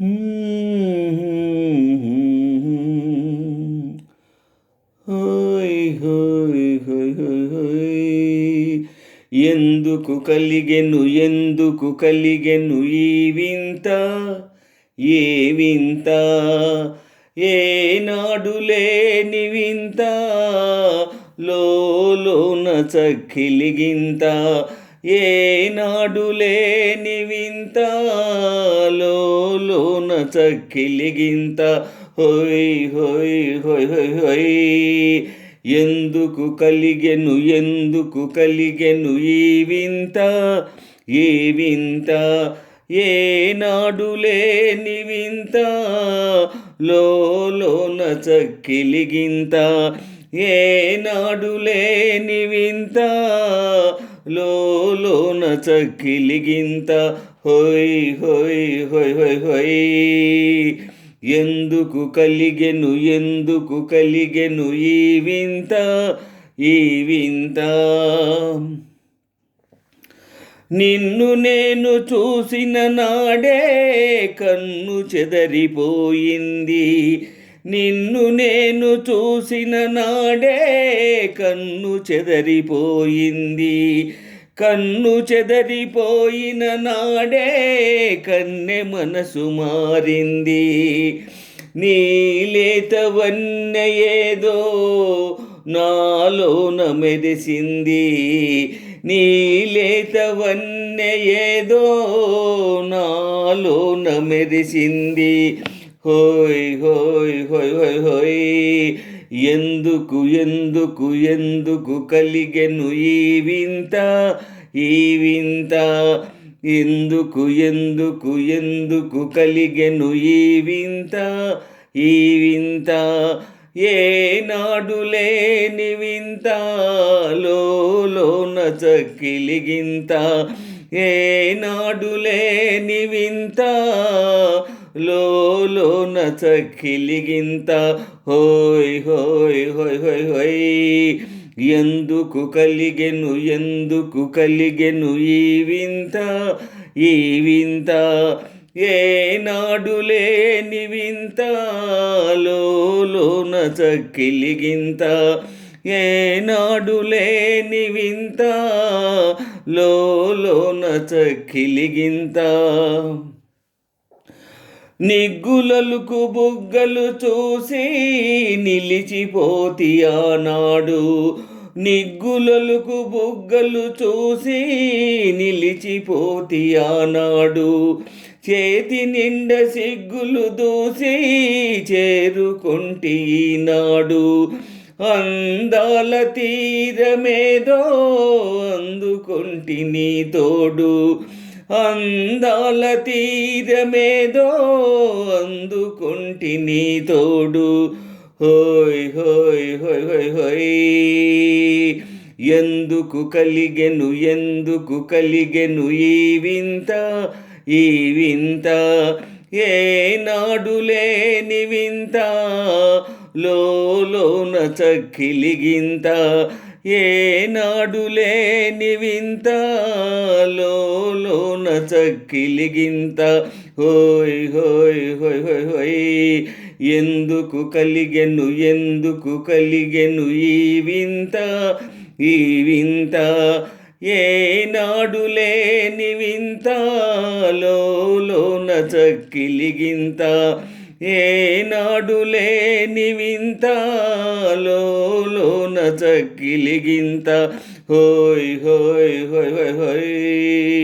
హోయ్ హోయ్ హోయ్ హోయ్ హోయ్. ఎందుకు కలిగెను ఈ వింత, ఏ వింత, ఏనాడు లేని వింత, లోన చక్కిలిగింత, ఏనాడు లేని వింత, లోన చక్కిలిగింత. హోయ్ హోయ్ హోయ్ హోయ్ హోయ్. ఎందుకు కలిగెను ఈ వింత, ఏ వింత, ఏనాడు లేని వింత, లోన చక్కిలిగింత, ఏనాడు లేని వింత, లోన చక్కిలిగింత. హోయ్ హోయ్ హోయ్ హోయ్ హోయ్. ఎందుకు కలిగెను ఈ వింత, ఈ వింత. నిన్ను నేను చూసిన నాడే కన్ను చెదరిపోయింది, నిన్ను నేను చూసిన నాడే కన్ను చెదరిపోయింది, కన్ను చెదరిపోయిన నాడే కన్నె మనసు మారింది. నీలేతవన్నె ఏదో నాలోన మెరిసింది, నీలేతవన్నె ఏదో నాలోన మెరిసింది. హోయ్ హోయ్ హోయ్ హోయ్ హోయ్. ఎందుకు కలిగెను ఈ వింత, ఈ వింత. ఎందుకు కలిగెను ఈ వింత, ఈ వింత, ఏనాడు లేని వింత, లోన చక్కిలిగింత, ఏనాడు లేని వింత, లోన చక్కిలిగింత. హోయ్ హోయ్ హోయ్ హోయ్ హోయ్. ఎందుకు కలిగెను ఈ వింత, ఈ వింత, ఏనాడు లేని వింత, లోన చక్కిలిగింత, ఏనాడు లేని వింత, లోన చక్కిలిగింత. నిగ్గులలుకు బుగ్గలు చూసి నిలిచిపోతి ఆనాడు, నిగ్గులలుకు బుగ్గలు చూసి నిలిచిపోతి ఆనాడు, చేతి నిండ సిగ్గులు దూసి చేరుకొంటి ఈనాడు. అందాల తీరమేదో అందుకొంటి నీ తోడు, అందాల తీరమేదో అందుకొంటి నీ తోడు. హోయ్ హోయ్ హోయ్ హోయ్ హోయ్. ఎందుకు కలిగెను ఈ వింత, ఈ వింత, ఏనాడు లేని వింత, లోన చక్కిలిగింత, ఏనాడు లేని వింత, లోన చక్కిలిగింత. హోయ్ హోయ్ హోయ్ హోయ్ హోయ్. ఎందుకు కలిగెను ఈ వింత, ఈ వింత, ఏనాడు లేని వింత, లోన చక్కిలిగింత, ఏనాడు లేని వింత, లోన చక్కిలిగింత. హోయ్ హోయ్ హోయ్ హోయ్ హోయ్.